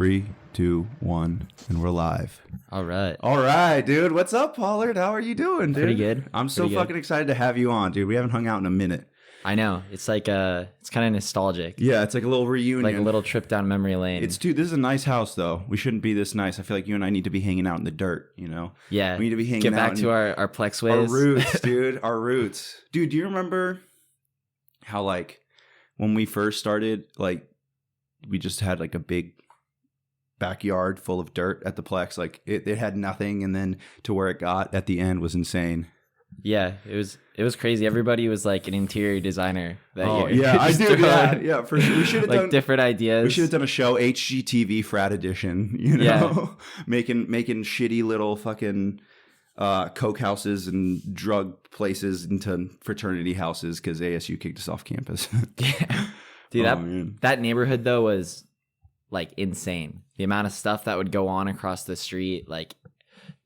3, 2, 1, and we're live. All right. All right, dude. What's up, Pollard? How are you doing, dude? Pretty good. I'm so fucking excited to have you on, dude. We haven't hung out in a minute. I know. It's like it's kind of nostalgic. Yeah, it's like a little reunion. Like a little trip down memory lane. Dude, this is a nice house, though. We shouldn't be this nice. I feel like you and I need to be hanging out in the dirt, you know? Yeah. We need to be hanging Get out. Get back to our Plex ways. Our roots, dude. Our roots. Dude, do you remember how, like, when we first started, like, we just had, like, a big backyard full of dirt at the Plex? Like, it had nothing, and then to where it got at the end was insane. Yeah, it was crazy. Everybody was like an interior designer that year. Yeah, I do. Yeah, for sure. We should have like done different ideas. We should have done a show, HGTV Frat Edition. You know, making shitty little fucking coke houses and drug places into fraternity houses because ASU kicked us off campus. Yeah, dude, that neighborhood though was like insane. The amount of stuff that would go on across the street, like.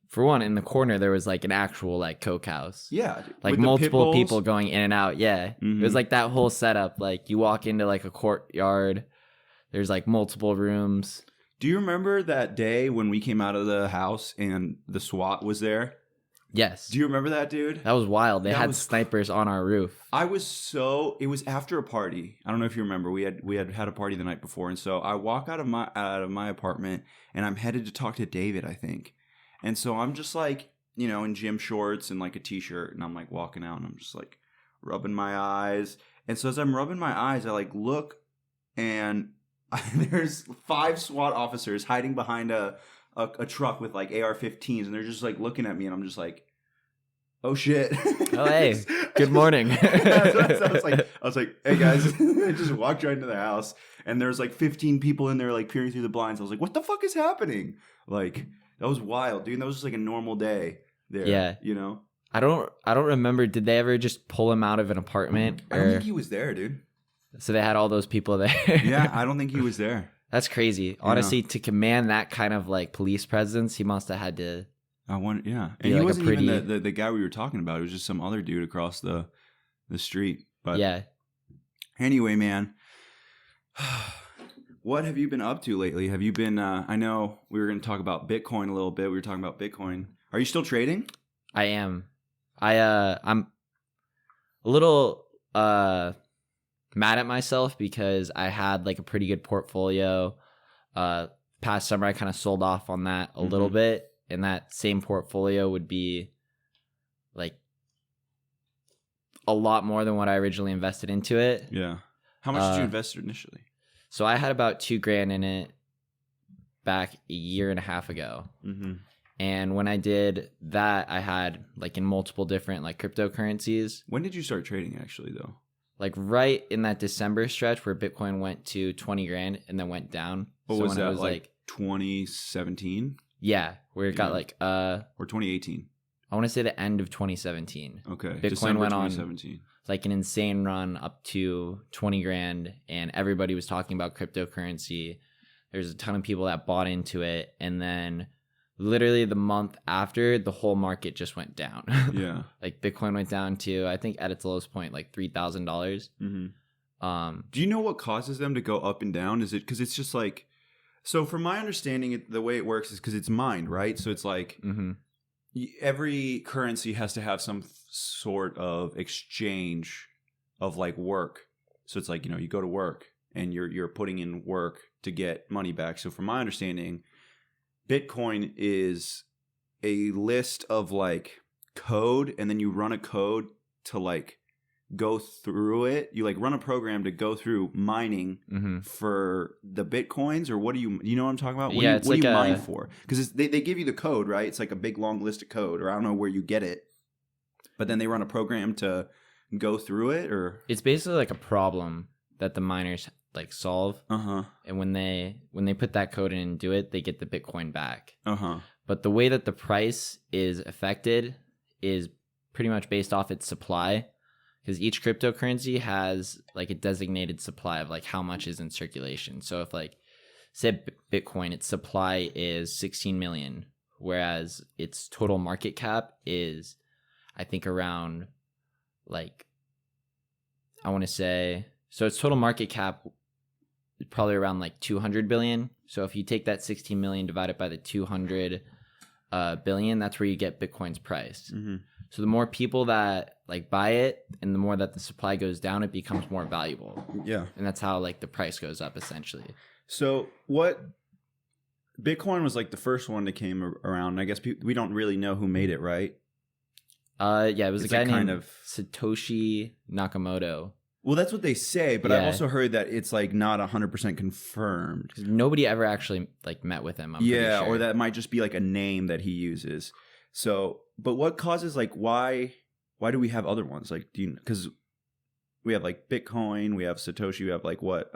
For one, in the corner, there was like an actual like coke house. Yeah. Like multiple people going in and out. Yeah. Mm-hmm. It was like that whole setup. Like you walk into like a courtyard. There's like multiple rooms. Do you remember that day when we came out of the house and the SWAT was there? Yes. Do you remember that, dude? That was wild. They had snipers on our roof. It was after a party. I don't know if you remember. We had a party the night before. And so I walk out of my apartment and I'm headed to talk to David, I think. And so I'm just like, you know, in gym shorts and like a t-shirt, and I'm like walking out and I'm just like rubbing my eyes. And so as I'm rubbing my eyes, I like look and there's 5 SWAT officers hiding behind a truck with like AR-15s, and they're just like looking at me, and I'm just like, oh shit. Oh, hey, good morning. I was like, hey guys. I just walked right into the house, and there's like 15 people in there like peering through the blinds. I was like, what the fuck is happening? Like, that was wild, dude. That was just like a normal day there. Yeah. You know? I don't remember. Did they ever just pull him out of an apartment? I don't think he was there, dude. So they had all those people there. Yeah, I don't think he was there. That's crazy. Honestly, to command that kind of like police presence, he must have had to. Yeah. And he wasn't even the guy we were talking about. It was just some other dude across the street. But yeah. Anyway, man. What have you been up to lately? Have you been, I know we were going to talk about Bitcoin a little bit. We were talking about Bitcoin. Are you still trading? I am. I'm a little mad at myself because I had like a pretty good portfolio. Past summer, I kind of sold off on that a little bit. And that same portfolio would be like a lot more than what I originally invested into it. Yeah. How much did you invest initially? So I had about $2,000 in it back a year and a half ago. Mm-hmm. And when I did that, I had like in multiple different like cryptocurrencies. When did you start trading actually though? Like right in that December stretch where Bitcoin went to $20,000 and then went down. What was that, like 2017? Yeah, where it got like or 2018. I want to say the end of 2017. Okay. Bitcoin December went 2017. on like an insane run up to $20,000, and everybody was talking about cryptocurrency. There's a ton of people that bought into it, and then literally the month after, the whole market just went down. Yeah. Like Bitcoin went down to, I think at its lowest point, like $3,000. Mm-hmm. Do you know what causes them to go up and down? Is it because it's just like, so from my understanding, the way it works is because it's mined, right? So it's like every currency has to have some sort of exchange of like work. So it's like, you know, you go to work and you're putting in work to get money back. So from my understanding, Bitcoin is a list of like code, and then you run a code to like go through it. You like run a program to go through mining for the Bitcoins, or what do you know what I'm talking about? What do you mine for? Because they give you the code, right? It's like a big long list of code, or I don't know where you get it, but then they run a program to go through it, or it's basically like a problem that the miners like solve. And when they put that code in and do it, they get the Bitcoin back. But the way that the price is affected is pretty much based off its supply. Because each cryptocurrency has like a designated supply of like how much is in circulation. So if like, say Bitcoin, its supply is 16 million, whereas its total market cap is, I think, around like, I want to say, so its total market cap probably around like 200 billion. So if you take that 16 million divided by the 200 billion, that's where you get Bitcoin's price. Mm-hmm. So the more people that like buy it and the more that the supply goes down, it becomes more valuable. Yeah. And that's how like the price goes up essentially. So Bitcoin was like the first one that came around. I guess we don't really know who made it, right? Yeah, it was a guy named Satoshi Nakamoto. Well, that's what they say, but I've also heard that it's like not 100% confirmed. Nobody ever actually like met with him. I'm pretty sure. Or that might just be like a name that he uses. So, but what causes like why do we have other ones? Like, because we have like Bitcoin, we have Satoshi, we have like what?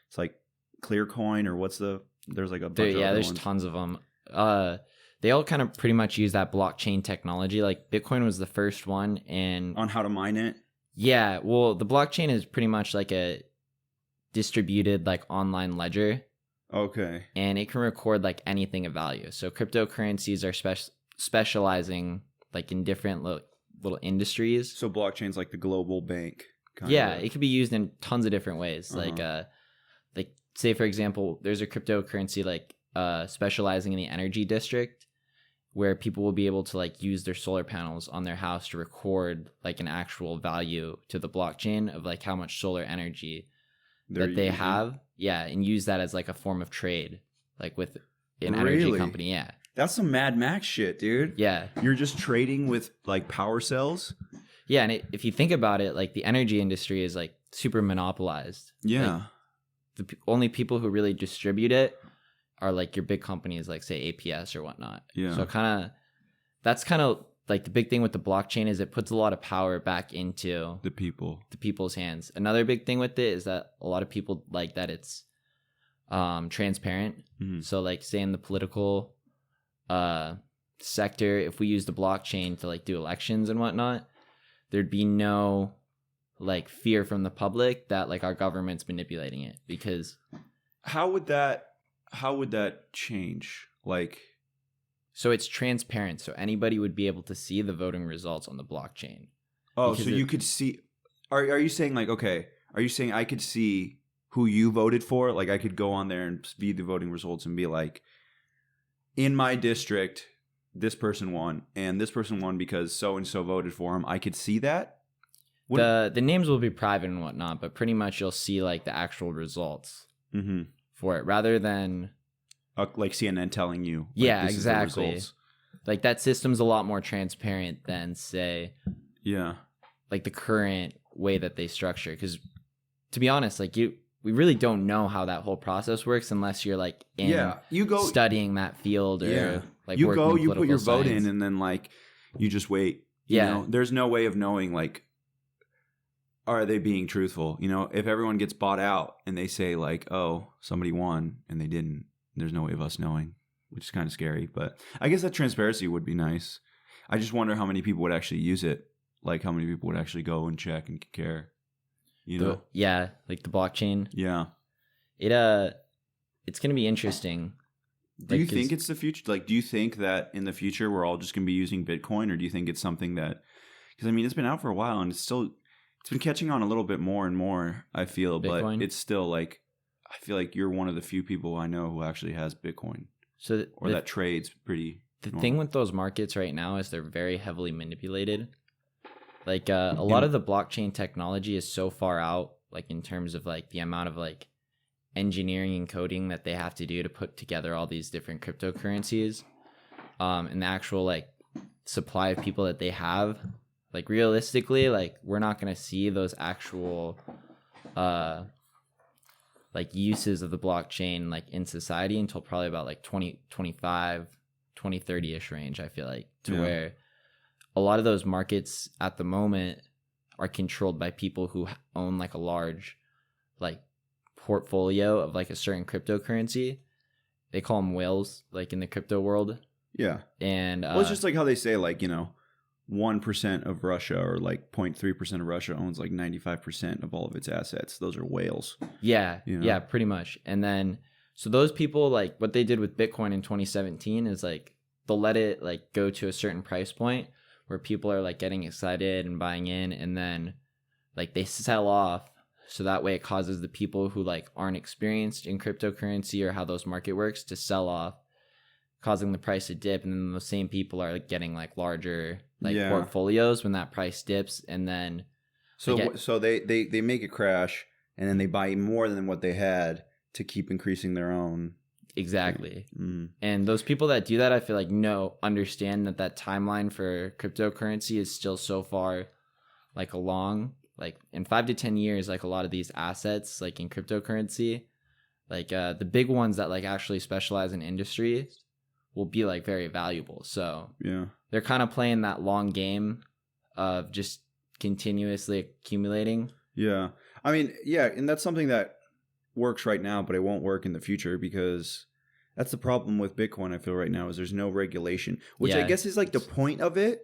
It's like Clearcoin or there's like a bunch of other there's ones. Tons of them. They all kind of pretty much use that blockchain technology. Like Bitcoin was the first one, and on how to mine it. Yeah, well, the blockchain is pretty much like a distributed like online ledger. Okay. And it can record like anything of value. So cryptocurrencies are specializing like in different little industries. So blockchain's like the global bank. It could be used in tons of different ways. Like say for example, there's a cryptocurrency like specializing in the energy district, where people will be able to like use their solar panels on their house to record like an actual value to the blockchain of like how much solar energy that they have. Yeah. And use that as like a form of trade, like with an energy company. Yeah. That's some Mad Max shit, dude. Yeah. You're just trading with like power cells. Yeah. And if you think about it, like the energy industry is like super monopolized. Yeah. Like, the only people who really distribute it are like your big companies, like say APS or whatnot. Yeah. So that's kind of like the big thing with the blockchain is it puts a lot of power back into the people's hands. Another big thing with it is that a lot of people like that it's transparent. Mm-hmm. So like say in the political sector, if we use the blockchain to like do elections and whatnot, there'd be no like fear from the public that like our government's manipulating it. Because how would that change? Like, so it's transparent, so anybody would be able to see the voting results on the blockchain. Oh, so you could see. Are you saying like, okay? Are you saying I could see who you voted for? Like, I could go on there and view the voting results and be like, in my district, this person won, and this person won because so and so voted for him. I could see that. The names will be private and whatnot, but pretty much you'll see like the actual results. Mm-hmm. For it, rather than like CNN telling you. Like, exactly. Like that system's a lot more transparent than say, like the current way that they structure. Because to be honest, like we really don't know how that whole process works unless you're like studying that field or like you put your vote in, and then like you just wait. You know? There's no way of knowing like, are they being truthful? You know, if everyone gets bought out and they say like, oh, somebody won and they didn't, there's no way of us knowing, which is kind of scary. But I guess that transparency would be nice. I just wonder how many people would actually use it. Like how many people would actually go and check and care. You know? Yeah, like the blockchain. Yeah. It's going to be interesting. Do you think it's the future? Like, do you think that in the future we're all just going to be using Bitcoin, or do you think it's something that, because I mean, it's been out for a while and it's been catching on a little bit more and more, I feel, Bitcoin? But it's still like, I feel like you're one of the few people I know who actually has Bitcoin. So that trades pretty. The thing with those markets right now is they're very heavily manipulated. Like a lot of the blockchain technology is so far out, like in terms of like the amount of like engineering and coding that they have to do to put together all these different cryptocurrencies, and the actual like supply of people that they have. Like realistically, like we're not going to see those actual like uses of the blockchain like in society until probably about like 2025, 2030-ish range, I feel like, to where a lot of those markets at the moment are controlled by people who own like a large like portfolio of like a certain cryptocurrency. They call them whales like in the crypto world. Yeah. And well, it's just like how they say like, you know, 1% of Russia or like 0.3% of Russia owns like 95% of all of its assets. Those are whales. Yeah. You know? Yeah, pretty much. And then, so those people, like what they did with Bitcoin in 2017 is like, they'll let it like go to a certain price point where people are like getting excited and buying in. And then like they sell off So that way it causes the people who like aren't experienced in cryptocurrency or how those market works to sell off, causing the price to dip. And then those same people are like, getting like larger like portfolios when that price dips. And then so they make it crash and then they buy more than what they had to keep increasing their own. Exactly. And those people that do that, I feel like understand that timeline for cryptocurrency is still so far like along. Like in 5 to 10 years, like a lot of these assets like in cryptocurrency, like the big ones that like actually specialize in industries will be like very valuable. So they're kind of playing that long game of just continuously accumulating. Yeah. I mean, yeah, and that's something that works right now, but it won't work in the future because that's the problem with Bitcoin, I feel right now, is there's no regulation, which I guess is like the point of it.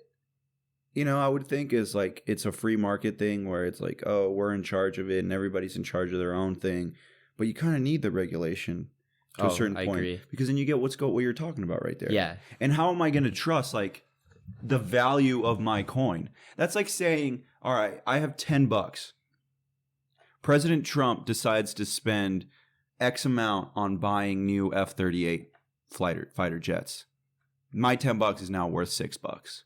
You know, I would think is like it's a free market thing where it's like, oh, we're in charge of it and everybody's in charge of their own thing. But you kind of need the regulation to a certain point. I agree. Because then you get what you're talking about right there. Yeah. And how am I going to trust like the value of my coin? That's like saying, all right, I have $10. President Trump decides to spend X amount on buying new F-38 fighter jets. My $10 is now worth $6.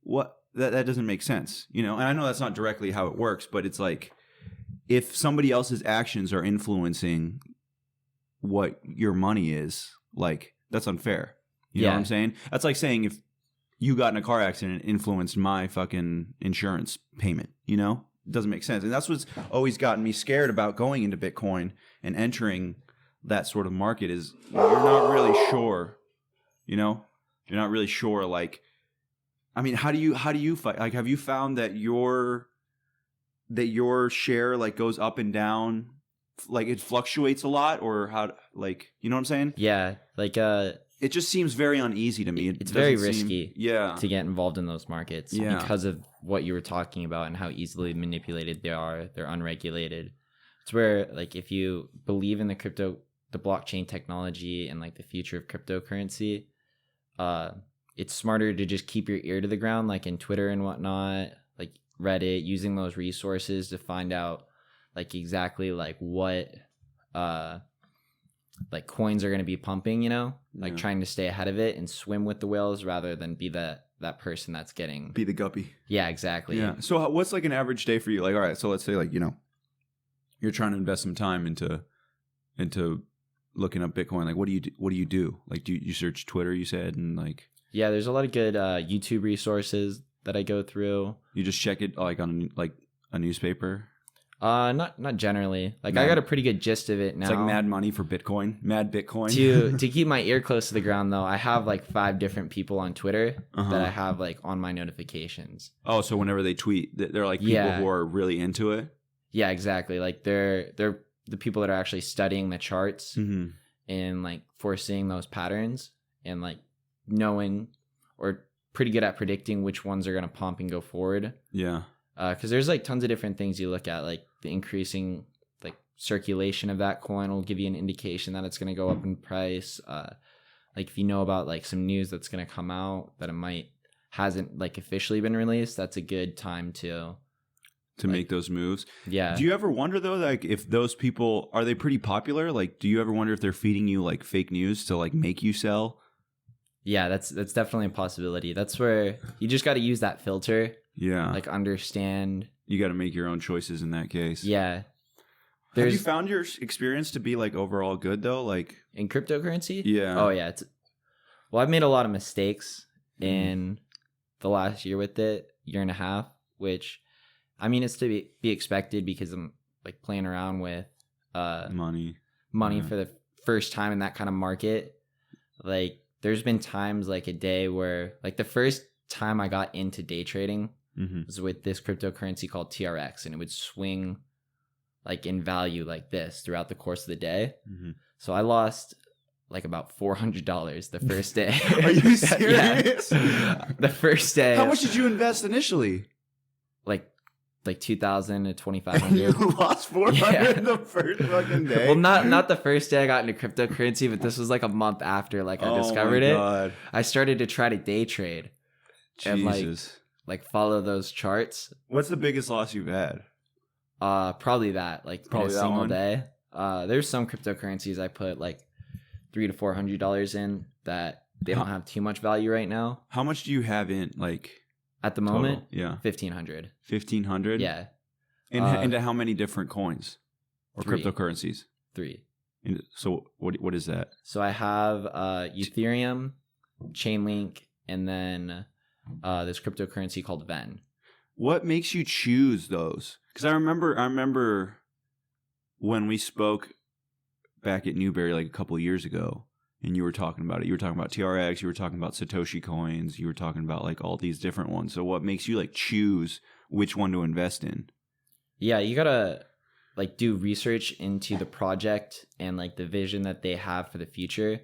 What? That doesn't make sense, you know? And I know that's not directly how it works, but it's like if somebody else's actions are influencing what your money is, like that's unfair. You know what I'm saying? That's like saying if you got in a car accident and influenced my fucking insurance payment, you know? It doesn't make sense. And that's what's always gotten me scared about going into Bitcoin and entering that sort of market is you're not really sure, you know? You're not really sure, like, I mean, how do you fight? Like, have you found that your share like goes up and down, like it fluctuates a lot, or how? Like, you know what I'm saying? Yeah, like it just seems very uneasy to me. It's very risky, to get involved in those markets because of what you were talking about and how easily manipulated they are. They're unregulated. It's where like if you believe in the blockchain technology and like the future of cryptocurrency, it's smarter to just keep your ear to the ground, like in Twitter and whatnot, like Reddit, using those resources to find out like exactly like what like coins are going to be pumping, you know, like trying to stay ahead of it and swim with the whales rather than be that person that's getting be the guppy. Yeah, exactly. Yeah. So what's like an average day for you? Like, all right, so let's say like, you know, you're trying to invest some time into looking up Bitcoin. Like, what do you do? Like, do you search Twitter, you said, and like, yeah, there's a lot of good YouTube resources that I go through. You just check it like on like a newspaper? Not generally. Like I got a pretty good gist of it now. It's like Mad Money for Bitcoin. Mad Bitcoin. To keep my ear close to the ground though, I have like 5 different people on Twitter that I have like on my notifications. Oh, so whenever they tweet, they're like people who are really into it? Yeah, exactly. Like they're the people that are actually studying the charts and like foreseeing those patterns and like knowing or pretty good at predicting which ones are going to pump and go forward. Yeah. Because there's like tons of different things you look at, like the increasing like circulation of that coin will give you an indication that it's going to go up in price. Like if you know about like some news that's going to come out that hasn't like officially been released, that's a good time to make those moves. Yeah. Do you ever wonder though, like if those people, are they pretty popular? Like, do you ever wonder if they're feeding you like fake news to like make you sell? Yeah, that's definitely a possibility. That's where you just got to use that filter. Yeah. Like understand. You got to make your own choices in that case. Yeah. Have you found your experience to be like overall good though? Like in cryptocurrency? Yeah. Oh yeah. Well, I've made a lot of mistakes in the last year with it, year and a half, which I mean, it's to be expected because I'm like playing around with money for the first time in that kind of market. Like there's been times like a day where like the first time I got into day trading was with this cryptocurrency called TRX, and it would swing like in value like this throughout the course of the day. So I lost like about $400 the first day. Are you serious? The first day. How much did you invest initially? Like 2,000 to 2,500. You lost 400 the first fucking day. Well, not the first day I got into cryptocurrency, but this was like a month after like I discovered it. I started to try to day trade. Jesus. And like follow those charts. What's the biggest loss you've had? Probably that, like probably in a single day. There's some cryptocurrencies I put like $300 to $400 in that they don't have too much value right now. How much do you have in, like, at the moment? Yeah, 1,500. 1,500. Yeah. Into how many different coins or 3. cryptocurrencies? 3. So what is that? So I have Ethereum, Chainlink, and then this cryptocurrency called Then. What makes you choose those? Because I remember when we spoke back at Newberry like a couple of years ago, and you were talking about it. You were talking about TRX. You were talking about Satoshi coins. You were talking about like all these different ones. So what makes you like choose which one to invest in? Yeah, you gotta like do research into the project and like the vision that they have for the future.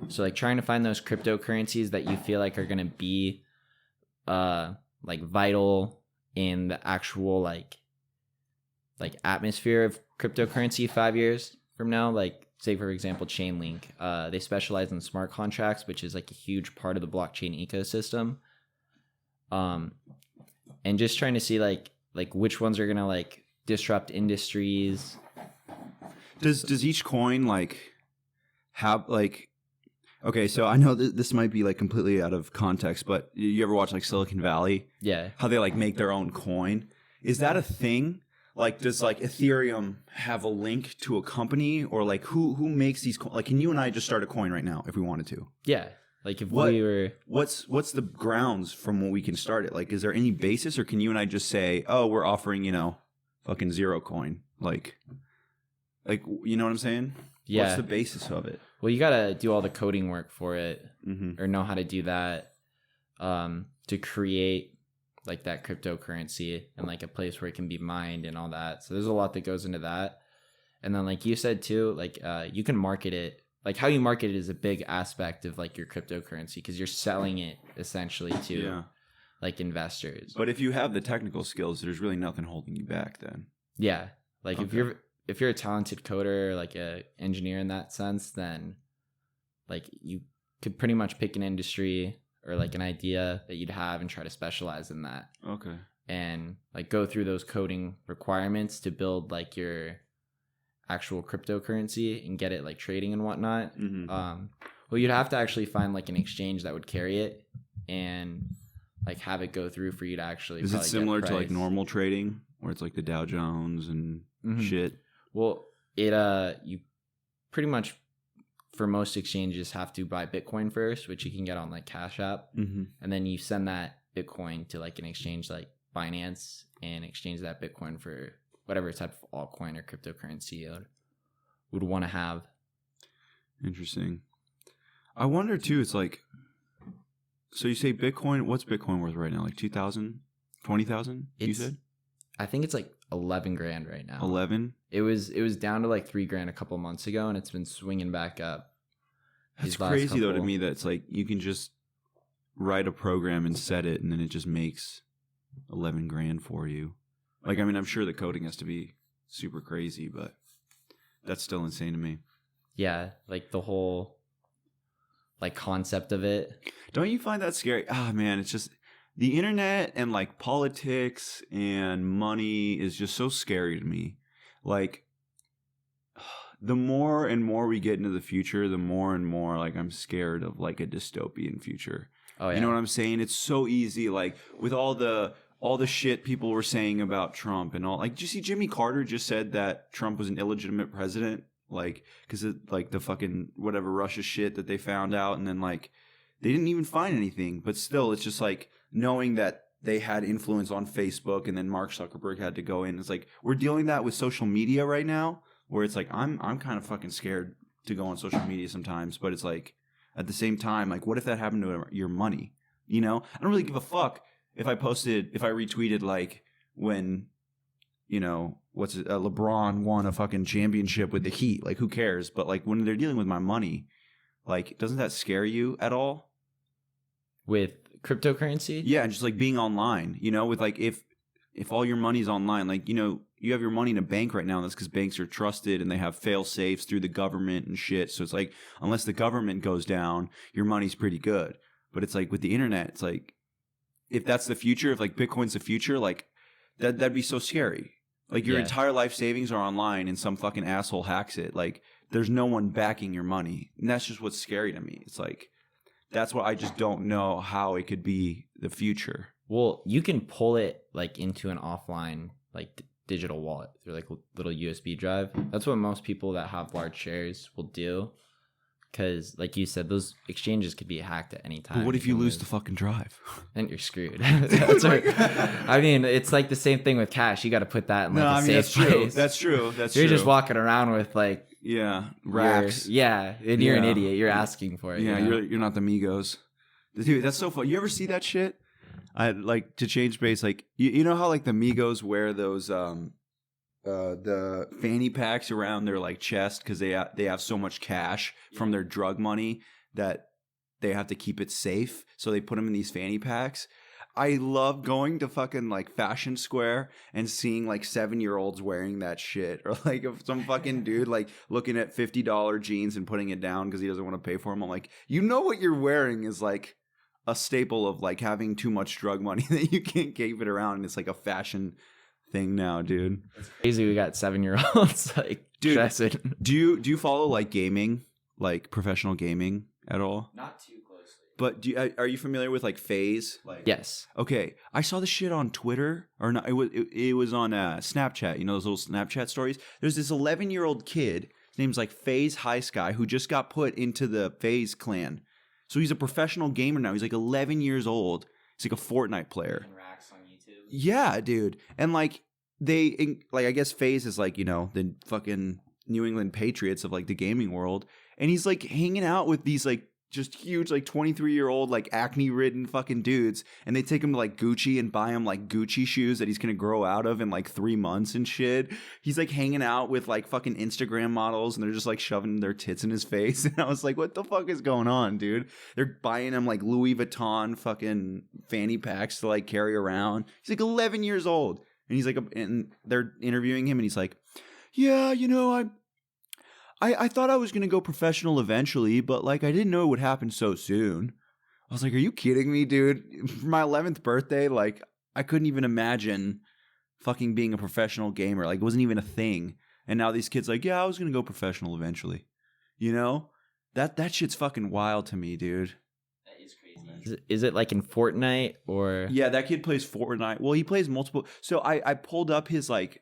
So like trying to find those cryptocurrencies that you feel like are gonna be like vital in the actual like atmosphere of cryptocurrency 5 years from now. Like say for example Chainlink, they specialize in smart contracts, which is like a huge part of the blockchain ecosystem. And just trying to see like which ones are gonna like disrupt industries. Does each coin like have like, okay, so I know this might be like completely out of context, but you ever watch like Silicon Valley? Yeah. How they like make their own coin? Is that a thing? Like, does like Ethereum have a link to a company, or like who makes these? Like, can you and I just start a coin right now if we wanted to? Yeah. Like if we were, what's the grounds from what we can start it? Like, is there any basis, or can you and I just say, oh, we're offering, fucking zero coin? Like, you know what I'm saying? Yeah. What's the basis of it? Well, you gotta do all the coding work for it, mm-hmm. or know how to do that, to create like that cryptocurrency and like a place where it can be mined and all that. So there's a lot that goes into that. And then like you said too, like you can market it. Like how you market it is a big aspect of like your cryptocurrency, because you're selling it essentially to like investors. But if you have the technical skills, there's really nothing holding you back then. Yeah. Like if you're a talented coder, like a engineer in that sense, then like you could pretty much pick an industry or like an idea that you'd have and try to specialize in that. Okay. And like go through those coding requirements to build like your actual cryptocurrency and get it like trading and whatnot. Mm-hmm. Well, you'd have to actually find like an exchange that would carry it and like have it go through for you to actually. Is it similar to like normal trading, where it's like the Dow Jones and shit? Well, it you pretty much for most exchanges have to buy Bitcoin first, which you can get on like Cash App, and then you send that Bitcoin to like an exchange like Binance and exchange that Bitcoin for whatever type of altcoin or cryptocurrency you would want to have. Interesting. I wonder too, it's like, so you say Bitcoin, what's Bitcoin worth right now? Like 2,000, 20,000 you said? I think it's like 11 grand right now. 11? It was down to like 3 grand a couple months ago, and it's been swinging back up. That's crazy though to me, that it's like you can just write a program and set it, and then it just makes 11 grand for you. Like, I mean, I'm sure the coding has to be super crazy, but that's still insane to me. Yeah, like the whole like concept of it. Don't you find that scary? Ah, man, it's just the internet and like politics and money is just so scary to me. Like, the more and more we get into the future, the more and more like I'm scared of like a dystopian future. Oh yeah. You know what I'm saying? It's so easy, like with all the shit people were saying about Trump and all. Like, did you see Jimmy Carter just said that Trump was an illegitimate president? Like, because like the fucking whatever Russia shit that they found out, and then like they didn't even find anything. But still, it's just like knowing that they had influence on Facebook, and then Mark Zuckerberg had to go in. It's like we're dealing that with social media right now, where it's like I'm kind of fucking scared to go on social media sometimes. But it's like at the same time, like what if that happened to your money? You know, I don't really give a fuck if I retweeted like when, LeBron won a fucking championship with the Heat. Like, who cares? But like when they're dealing with my money, like, doesn't that scare you at all? With cryptocurrency? Yeah, just like being online, with like if all your money's online, like, you have your money in a bank right now, that's because banks are trusted and they have fail safes through the government and shit. So it's like, unless the government goes down, your money's pretty good. But it's like with the internet, it's like, if that's the future, if like Bitcoin's the future, like that'd be so scary. Like your entire life savings are online and some fucking asshole hacks it. Like there's no one backing your money. And that's just what's scary to me. It's like, that's what I just don't know how it could be the future. Well, you can pull it like into an offline like digital wallet through like a little USB drive. That's what most people that have large shares will do. Because, like you said, those exchanges could be hacked at any time. But what if you lose the fucking drive? Then you're screwed. That's right. I mean, it's like the same thing with cash. You got to put that in like a safe place. That's true. You're just walking around with like racks. And you're an idiot. You're asking for it. Yeah, you're not the Migos. Dude, that's so fun. You ever see that shit? I like to change base. Like you know how like the Migos wear those the fanny packs around their like chest because they have so much cash from their drug money that they have to keep it safe, so they put them in these fanny packs. I love going to fucking like Fashion Square and seeing like 7-year-olds wearing that shit, or like if some fucking dude like looking at $50 jeans and putting it down because he doesn't want to pay for them. I'm like, you know what you're wearing is like a staple of like having too much drug money that you can't keep it around, and it's like a fashion thing now, dude. It's crazy. We got 7-year-olds like dressing. Do you follow like gaming, like professional gaming at all? Not too closely. But are you familiar with like FaZe? Like, yes. Okay, I saw this shit on Twitter, or not? It was on Snapchat. You know those little Snapchat stories. There's this 11-year-old kid. His name's like FaZe High Sky, who just got put into the FaZe clan. So he's a professional gamer now. He's like 11 years old. He's like a Fortnite player. Racks on YouTube. Yeah, dude. And like I guess FaZe is like, you know, the fucking New England Patriots of like the gaming world. And he's like hanging out with these like just huge like 23-year-old like acne-ridden fucking dudes, and they take him to like Gucci and buy him like Gucci shoes that he's gonna grow out of in like 3 months and shit. He's like hanging out with like fucking Instagram models, and they're just like shoving their tits in his face. And I was like, what the fuck is going on, dude? They're buying him like Louis Vuitton fucking fanny packs to like carry around. He's like 11 years old, and he's like, and they're interviewing him, and he's like, yeah, you know, I thought I was going to go professional eventually, but like I didn't know it would happen so soon. I was like, are you kidding me, dude? For my 11th birthday, like I couldn't even imagine fucking being a professional gamer. Like it wasn't even a thing. And now these kids like, yeah, I was going to go professional eventually. You know? That shit's fucking wild to me, dude. That is crazy. Is it like in Fortnite or? Yeah, that kid plays Fortnite. Well, he plays multiple. So I pulled up his like,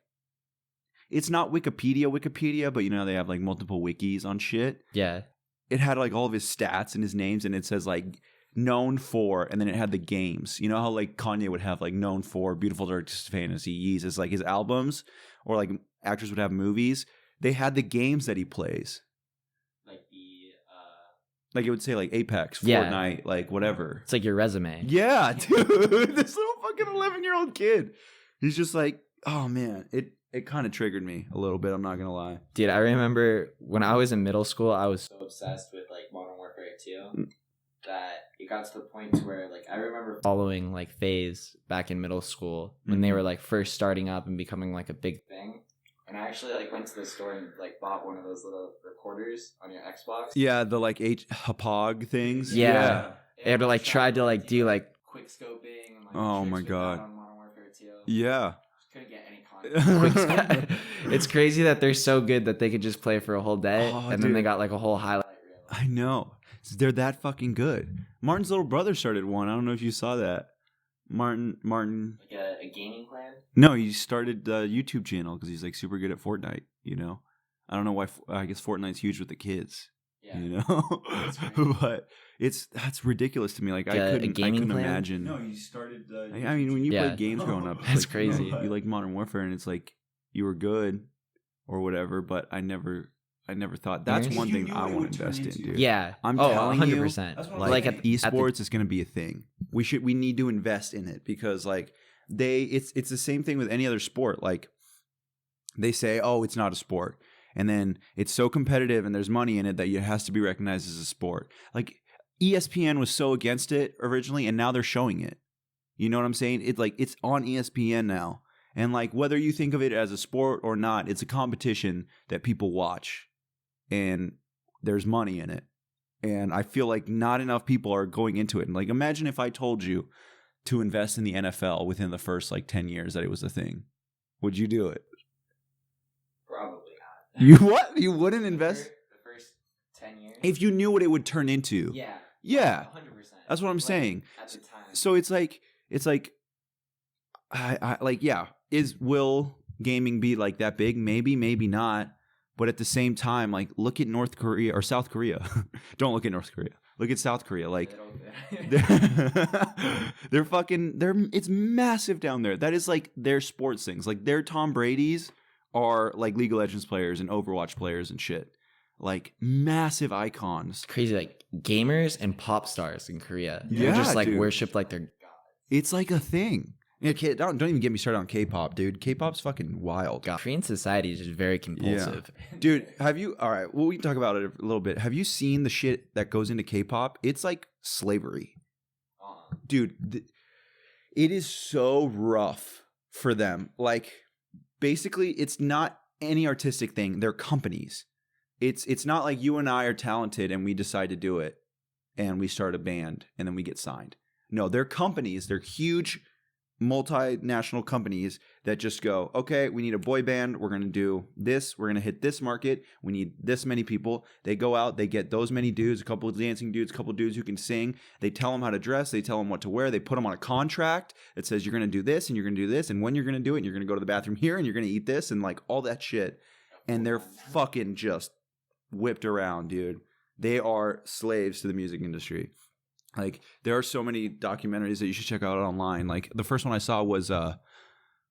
it's not Wikipedia, but you know, they have like multiple wikis on shit. Yeah. It had like all of his stats and his names, and it says like known for, and then it had the games. You know how like Kanye would have like known for Beautiful Dark Fantasy Yeezus, like his albums, or like actors would have movies. They had the games that he plays. Like it would say like Apex, Fortnite, like whatever. It's like your resume. Yeah, dude. This little fucking 11-year-old kid. He's just like, oh man, it kind of triggered me a little bit, I'm not gonna lie. Dude, I remember when I was in middle school, I was so obsessed with like Modern Warfare 2 that it got to the point to where like I remember following like FaZe back in middle school when they were like first starting up and becoming like a big thing. And I actually like went to the store and like bought one of those little recorders on your Xbox. Yeah, the like HPOG things. Yeah. They had to like tried to like do like quick scoping and like oh my god. On Modern Warfare 2. Yeah. Couldn't get any content. It's crazy that they're so good that they could just play for a whole day, and then they got like a whole highlight reel. I know. They're that fucking good. Martin's little brother started one. I don't know if you saw that. Martin. Like a gaming clan? No, he started a YouTube channel because he's like super good at Fortnite, you know? I don't know why. I guess Fortnite's huge with the kids. Yeah. You know? But that's ridiculous to me. Like I couldn't imagine. No, he started I mean, when you played games growing up, that's like, crazy. You like Modern Warfare, and it's like you were good or whatever, but I never thought that's one thing I want to invest in, dude. Yeah. I'm telling 100%. you, like esports is going to be a thing. We need to invest in it because like it's the same thing with any other sport. Like they say, oh, it's not a sport. And then it's so competitive and there's money in it that it has to be recognized as a sport. Like ESPN was so against it originally, and now they're showing it. You know what I'm saying? It's like it's on ESPN now. And like whether you think of it as a sport or not, it's a competition that people watch. And there's money in it. And I feel like not enough people are going into it. And like imagine if I told you to invest in the NFL within the first like 10 years that it was a thing. Would you do it? You what? You wouldn't invest the first 10 years if you knew what it would turn into. Yeah. Yeah. 100%. That's what I'm saying. At the time. So it's like, will gaming be like that big? Maybe, maybe not. But at the same time, like, look at North Korea or South Korea. Don't look at North Korea. Look at South Korea. Like, it's massive down there. That is like their sports things. Like, their Tom Brady's are like League of Legends players and Overwatch players and shit. Like, massive icons. Crazy, like gamers and pop stars in Korea. Yeah, They're just like dude. worshipped like they're gods. It's like a thing. Yeah, don't even get me started on K-pop, dude. K-pop's fucking wild. God. Korean society is just very compulsive. Yeah. Dude, all right, well, we can talk about it a little bit. Have you seen the shit that goes into K-pop? It's like slavery. Dude, it is so rough for them. Like, basically, it's not any artistic thing. They're companies. It's not like you and I are talented and we decide to do it and we start a band and then we get signed. No, they're companies. They're huge multinational companies that just go, okay, we need a boy band. We're going to do this. We're going to hit this market. We need this many people. They go out. They get those many dudes, a couple of dancing dudes, a couple of dudes who can sing. They tell them how to dress. They tell them what to wear. They put them on a contract that says you're going to do this and you're going to do this. And when you're going to do it, and you're going to go to the bathroom here and you're going to eat this and like all that shit. And they're fucking just whipped around, dude. They are slaves to the music industry. Like, there are so many documentaries that you should check out online. Like, the first one I saw was,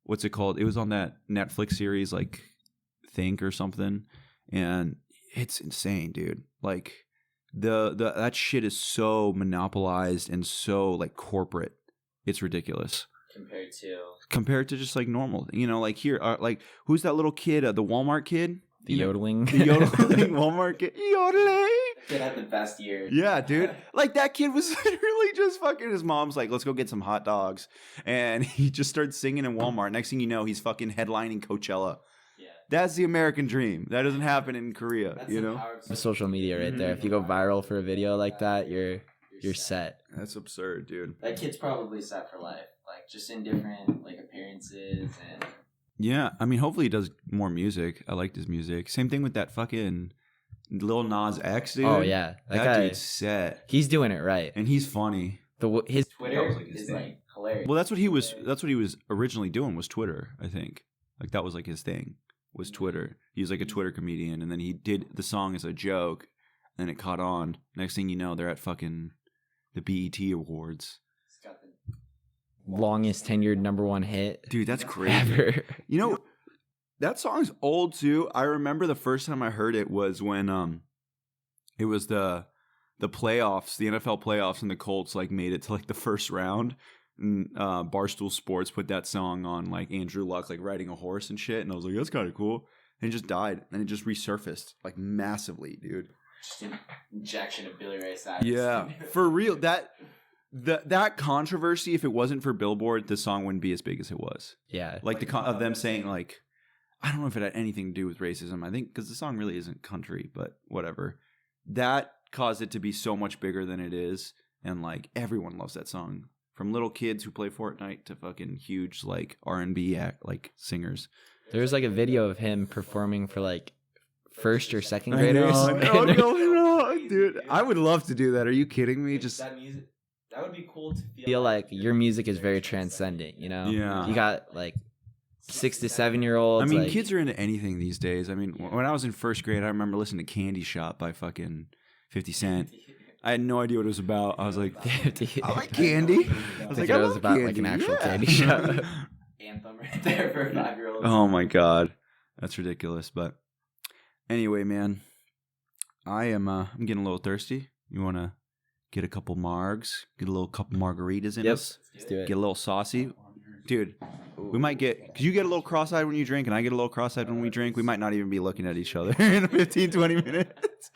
what's it called? It was on that Netflix series, like, Think or something. And it's insane, dude. Like, that shit is so monopolized and so, like, corporate. It's ridiculous. Compared to just, like, normal. You know, like, here, like, who's that little kid, the Walmart kid? The yodeling. The yodeling Walmart kid. Yodeling! Kid had the best year. Yeah, dude. Like, that kid was literally just fucking, his mom's like, let's go get some hot dogs. And he just starts singing in Walmart. Next thing you know, he's fucking headlining Coachella. Yeah. That's the American dream. That doesn't happen in Korea, that's you know? Social media right there. If you go viral for a video like that, you're set. That's absurd, dude. That kid's probably set for life. Like, just in different, like, appearances and... Yeah, I mean, hopefully he does more music. I liked his music. Same thing with that fucking Lil Nas X, dude. Oh, yeah. That guy, dude's set. He's doing it right. And he's funny. His Twitter is, like, hilarious. Well, that's what he was originally doing, was Twitter, I think. Like, that was, like, his thing, was Twitter. He was, like, a Twitter comedian, and then he did the song as a joke, and then it caught on. Next thing you know, they're at fucking the BET Awards. He's got the longest tenured #1 hit. Dude, that's crazy. Ever. You know, that song's old too. I remember the first time I heard it was when it was the playoffs, the NFL playoffs, and the Colts like made it to like the first round. And Barstool Sports put that song on, like Andrew Luck like riding a horse and shit, and I was like, that's kind of cool. And it just died, and it just resurfaced like massively, dude. Just an injection of Billy Ray Cyrus. Yeah, for real. That controversy, if it wasn't for Billboard, the song wouldn't be as big as it was. Yeah. Like of them saying like, I don't know if it had anything to do with racism. I think because the song really isn't country, but whatever. That caused it to be so much bigger than it is. And like everyone loves that song. From little kids who play Fortnite to fucking huge like R&B like singers. There was like a video of him performing for like first or second graders. No, dude. I would love to do that. Are you kidding me? Just that music. That would be cool to feel like your music is very transcendent, you know? Yeah. You got like 6 to 7 year olds. I mean, like, kids are into anything these days. I mean, when I was in first grade, I remember listening to Candy Shop by fucking 50 Cent. I had no idea what it was about. I was like, I like candy. I was like, it was about candy. Like an actual candy shop. Anthem right there for a 5-year-old. Oh my God. That's ridiculous. But anyway, man, I'm getting a little thirsty. You want to get a couple margs, get a little couple margaritas in us. Let's do it. Get a little saucy. Dude, we might get, because you get a little cross-eyed when you drink, and I get a little cross-eyed when we drink. We might not even be looking at each other in 15, 20 minutes.